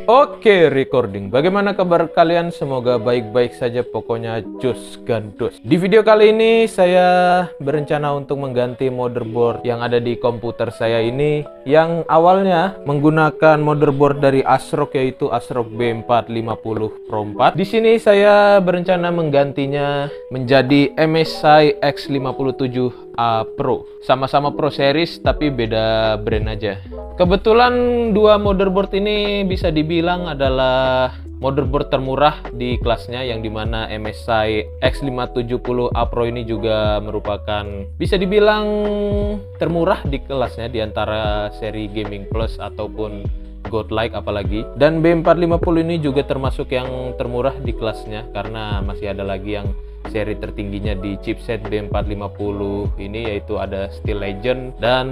Oke, recording. Bagaimana kabar kalian? Semoga baik-baik saja, pokoknya jos gandos. Di video kali ini saya berencana untuk mengganti motherboard yang ada di komputer saya ini, yang awalnya menggunakan motherboard dari ASRock, yaitu ASRock B450 Pro 4. Di sini saya berencana menggantinya menjadi MSI X57A Pro. Sama-sama Pro series tapi beda brand aja. Kebetulan dua motherboard ini bisa dibilang adalah motherboard termurah di kelasnya, yang dimana MSI X570A Pro ini juga merupakan bisa dibilang termurah di kelasnya di antara seri Gaming Plus ataupun Godlike apalagi. Dan B450 ini juga termasuk yang termurah di kelasnya karena masih ada lagi yang seri tertingginya di chipset B450 ini, yaitu ada Steel Legend dan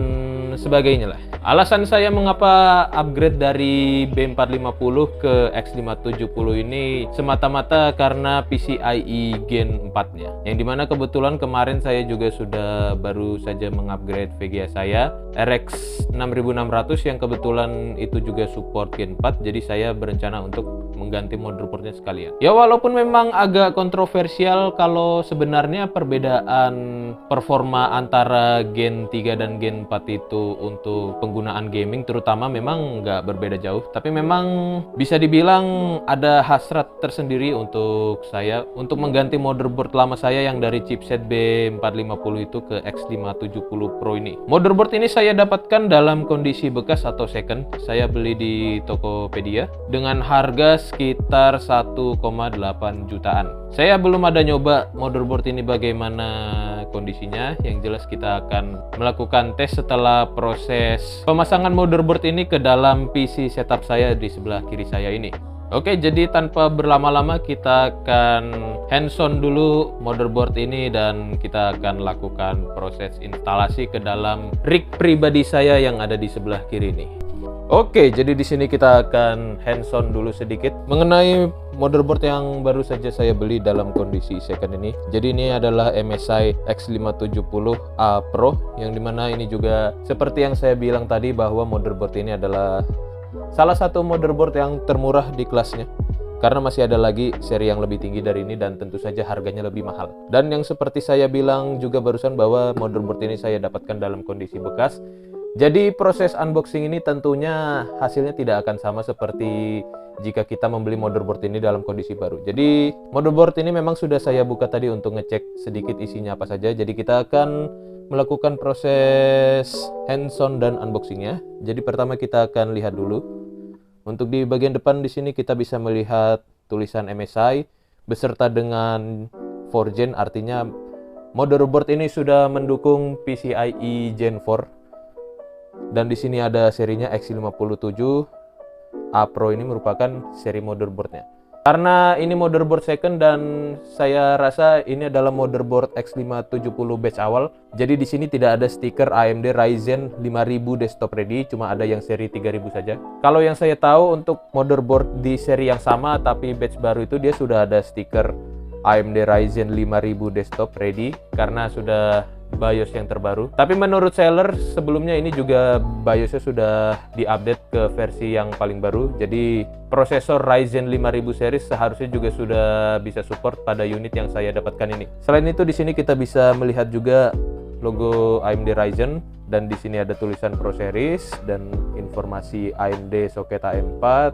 sebagainya lah. Alasan saya mengapa upgrade dari B450 ke X570 ini semata-mata karena PCIe Gen 4-nya, yang dimana kebetulan kemarin saya juga sudah baru saja mengupgrade VGA saya RX 6600 yang kebetulan itu juga support Gen 4, jadi saya berencana untuk mengganti motherboardnya sekalian. Ya walaupun memang agak kontroversial kalau sebenarnya perbedaan performa antara Gen 3 dan Gen 4 itu untuk penggunaan gaming terutama memang nggak berbeda jauh, tapi memang bisa dibilang ada hasrat tersendiri untuk saya untuk mengganti motherboard lama saya yang dari chipset B450 itu ke X570 Pro ini. Motherboard ini saya dapatkan dalam kondisi bekas atau second. Saya beli di Tokopedia dengan harga sekitar 1,8 jutaan. Saya belum ada nyoba motherboard ini bagaimana kondisinya. Yang jelas kita akan melakukan tes setelah proses pemasangan motherboard ini ke dalam PC setup saya di sebelah kiri saya ini. Oke, jadi tanpa berlama-lama kita akan hands-on dulu motherboard ini dan kita akan lakukan proses instalasi ke dalam rig pribadi saya yang ada di sebelah kiri ini. Oke, jadi di sini kita akan hands-on dulu sedikit mengenai motherboard yang baru saja saya beli dalam kondisi second ini. Jadi ini adalah MSI X570A Pro, yang dimana ini juga seperti yang saya bilang tadi bahwa motherboard ini adalah salah satu motherboard yang termurah di kelasnya, karena masih ada lagi seri yang lebih tinggi dari ini dan tentu saja harganya lebih mahal. Dan yang seperti saya bilang juga barusan bahwa motherboard ini saya dapatkan dalam kondisi bekas. Jadi proses unboxing ini tentunya hasilnya tidak akan sama seperti jika kita membeli motherboard ini dalam kondisi baru. Jadi motherboard ini memang sudah saya buka tadi untuk ngecek sedikit isinya apa saja. Jadi kita akan melakukan proses hands-on dan unboxingnya. Jadi pertama kita akan lihat dulu. Untuk di bagian depan di sini kita bisa melihat tulisan MSI beserta dengan 4 Gen, artinya motherboard ini sudah mendukung PCIe Gen 4. Dan di sini ada serinya X57A Pro, ini merupakan seri motherboardnya. Karena ini motherboard second dan saya rasa ini adalah motherboard X570 batch awal, jadi di sini tidak ada stiker AMD Ryzen 5000 desktop ready, cuma ada yang seri 3000 saja. Kalau yang saya tahu untuk motherboard di seri yang sama tapi batch baru itu dia sudah ada stiker AMD Ryzen 5000 desktop ready karena sudah BIOS yang terbaru. Tapi menurut seller sebelumnya ini juga BIOSnya sudah diupdate ke versi yang paling baru. Jadi prosesor Ryzen 5000 series seharusnya juga sudah bisa support pada unit yang saya dapatkan ini. Selain itu di sini kita bisa melihat juga logo AMD Ryzen dan di sini ada tulisan Pro Series dan informasi AMD soket AM4,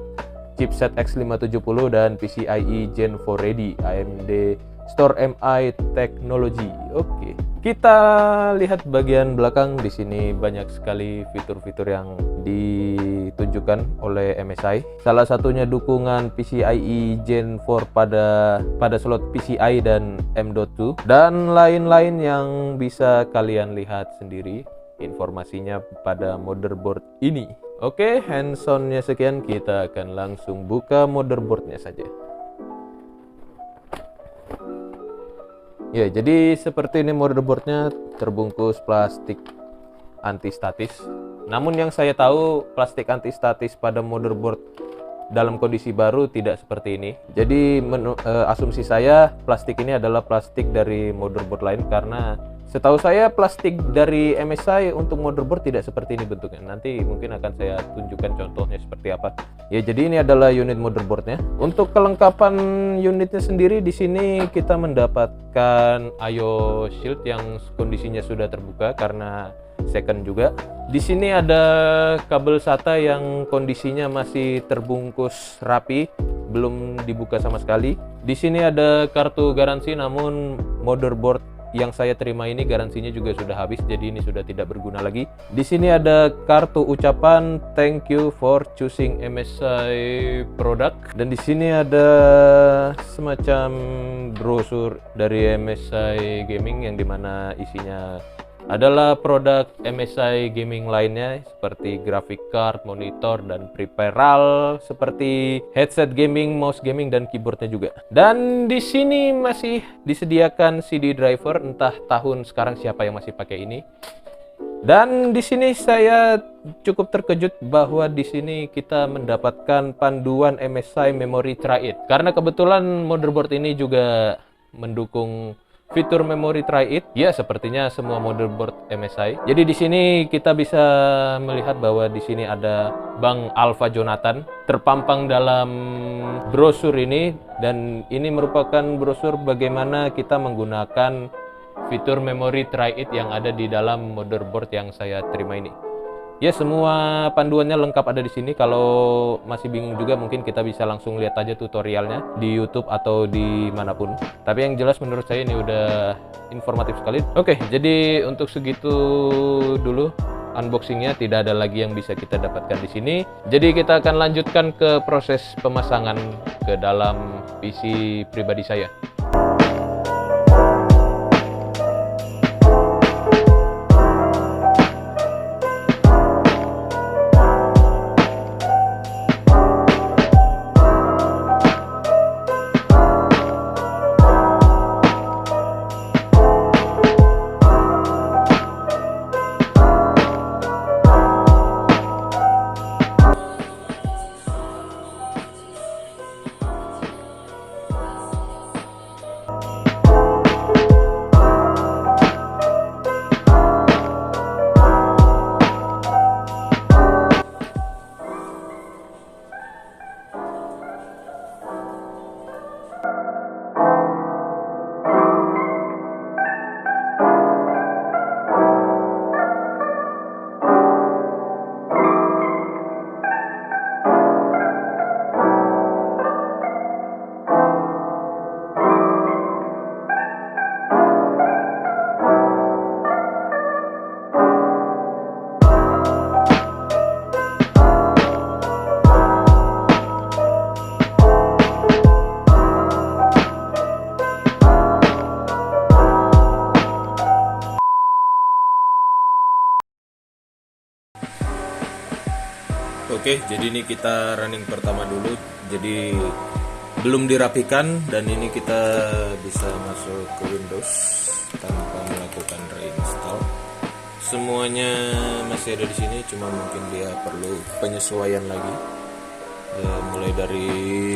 chipset X570 dan PCIe Gen 4 ready AMD Store MI Technology. Oke. Kita lihat bagian belakang. Di sini banyak sekali fitur-fitur yang ditunjukkan oleh MSI. Salah satunya dukungan PCIe Gen 4 pada slot PCI dan M.2 dan lain-lain yang bisa kalian lihat sendiri informasinya pada motherboard ini. Oke, hands-on-nya sekian, kita akan langsung buka motherboardnya saja. Ya, jadi seperti ini motherboardnya, terbungkus plastik anti-statis. Namun yang saya tahu plastik anti-statis pada motherboard dalam kondisi baru tidak seperti ini. Jadi asumsi saya plastik ini adalah plastik dari motherboard lain karena Setahu saya plastik dari MSI untuk motherboard tidak seperti ini bentuknya. Nanti mungkin akan saya tunjukkan contohnya seperti apa. Ya, jadi ini adalah unit motherboardnya. Untuk kelengkapan unitnya sendiri di sini kita mendapatkan IO shield yang kondisinya sudah terbuka karena second juga. Di sini ada kabel SATA yang kondisinya masih terbungkus rapi, belum dibuka sama sekali. Di sini ada kartu garansi, namun motherboard yang saya terima ini garansinya juga sudah habis, jadi ini sudah tidak berguna lagi. Di sini ada kartu ucapan thank you for choosing MSI product, dan di sini ada semacam brosur dari MSI Gaming yang dimana isinya adalah produk MSI Gaming lainnya seperti graphic card, monitor, dan peripheral seperti headset gaming, mouse gaming, dan keyboardnya juga. Dan di sini masih disediakan CD driver, entah tahun sekarang siapa yang masih pakai ini. Dan di sini saya cukup terkejut bahwa di sini kita mendapatkan panduan MSI Memory Try It, karena kebetulan motherboard ini juga mendukung fitur Memory Try It. Ya, sepertinya semua motherboard MSI. Jadi di sini kita bisa melihat bahwa di sini ada Bang Alpha Jonathan terpampang dalam brosur ini, dan ini merupakan brosur bagaimana kita menggunakan fitur Memory Try It yang ada di dalam motherboard yang saya terima ini. Ya, semua panduannya lengkap ada di sini. Kalau masih bingung juga mungkin kita bisa langsung lihat aja tutorialnya di YouTube atau di manapun. Tapi yang jelas menurut saya ini udah informatif sekali. Oke, jadi untuk segitu dulu unboxingnya, tidak ada lagi yang bisa kita dapatkan di sini. Jadi kita akan lanjutkan ke proses pemasangan ke dalam PC pribadi saya. Oke, jadi ini kita running pertama dulu. Jadi belum dirapikan, dan ini kita bisa masuk ke Windows tanpa melakukan reinstall. Semuanya masih ada di sini, cuma mungkin dia perlu penyesuaian lagi. Mulai dari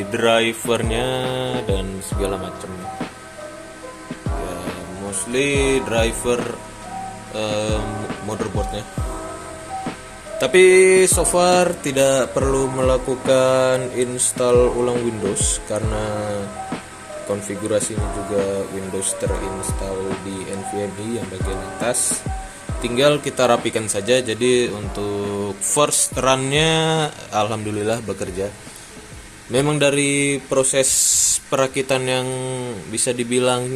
drivernya dan segala macam. Ya, mostly driver motherboardnya. Tapi so far tidak perlu melakukan install ulang Windows karena konfigurasinya juga Windows terinstall di NVMe yang bagian atas. Tinggal kita rapikan saja. Jadi untuk first run-nya alhamdulillah bekerja. Memang dari proses perakitan yang bisa dibilang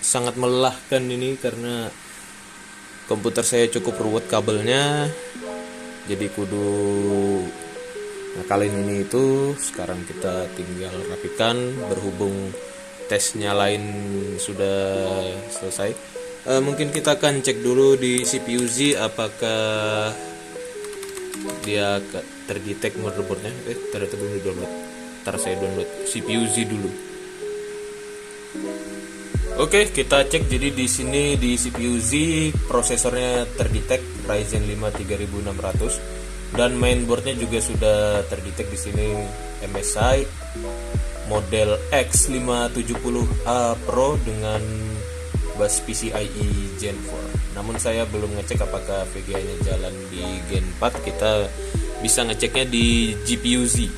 sangat melelahkan ini karena komputer saya cukup ruwet kabelnya. Jadi kudu ngakalin ini itu. Sekarang kita tinggal rapikan, berhubung tesnya lain sudah selesai. Mungkin kita akan cek dulu di CPU-Z apakah dia terdetek motherboardnya. Ternyata belum di download. Ntar saya download CPU-Z dulu. Oke, kita cek. Jadi di sini di CPU-Z prosesornya terdetek Ryzen 5 3600 dan mainboardnya juga sudah terdetek di sini MSI model X570A Pro dengan bus PCIe Gen 4. Namun saya belum ngecek apakah VGA-nya jalan di Gen 4. Kita bisa ngeceknya di GPU-Z.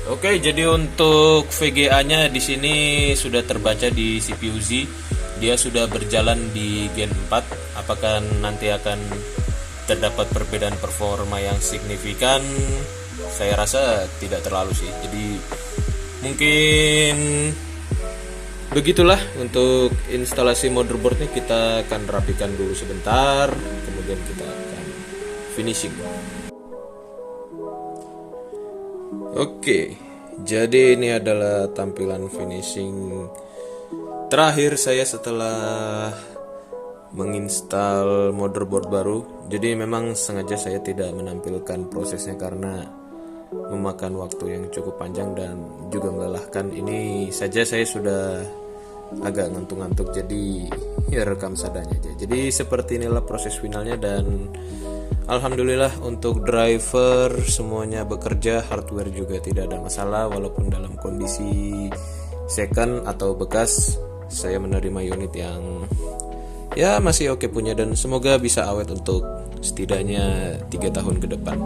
Oke, jadi untuk VGA-nya di sini sudah terbaca di CPU-Z. Dia sudah berjalan di Gen 4. Apakah nanti akan terdapat perbedaan performa yang signifikan? Saya rasa tidak terlalu sih. Jadi mungkin begitulah untuk instalasi motherboardnya. Kita akan rapikan dulu sebentar, kemudian kita akan finishing. Oke, jadi ini adalah tampilan finishing terakhir saya setelah menginstal motherboard baru. Jadi memang sengaja saya tidak menampilkan prosesnya karena memakan waktu yang cukup panjang dan juga melelahkan. Ini saja saya sudah agak ngantuk-ngantuk, jadi ya rekam seadanya aja. Jadi seperti inilah proses finalnya, dan alhamdulillah untuk driver semuanya bekerja, hardware juga tidak ada masalah walaupun dalam kondisi second atau bekas. Saya menerima unit yang ya masih oke punya, dan semoga bisa awet untuk setidaknya 3 tahun ke depan.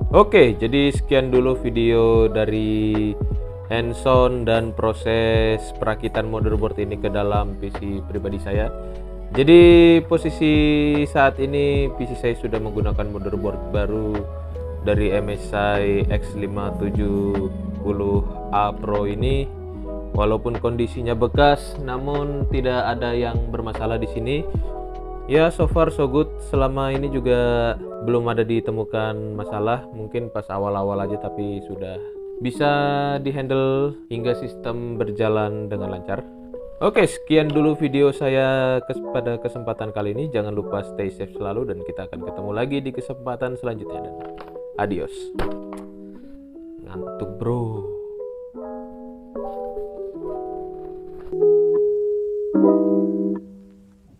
Oke, jadi sekian dulu video dari hands-on dan proses perakitan motherboard ini ke dalam PC pribadi saya. Jadi posisi saat ini PC saya sudah menggunakan motherboard baru dari MSI X570A Pro ini. Walaupun kondisinya bekas, namun tidak ada yang bermasalah di sini. Ya, so far so good. Selama ini juga belum ada ditemukan masalah. Mungkin pas awal-awal aja, tapi sudah bisa dihandle hingga sistem berjalan dengan lancar. Oke, sekian dulu video saya pada kesempatan kali ini. Jangan lupa stay safe selalu, dan kita akan ketemu lagi di kesempatan selanjutnya. Dan adios. Ngantuk bro.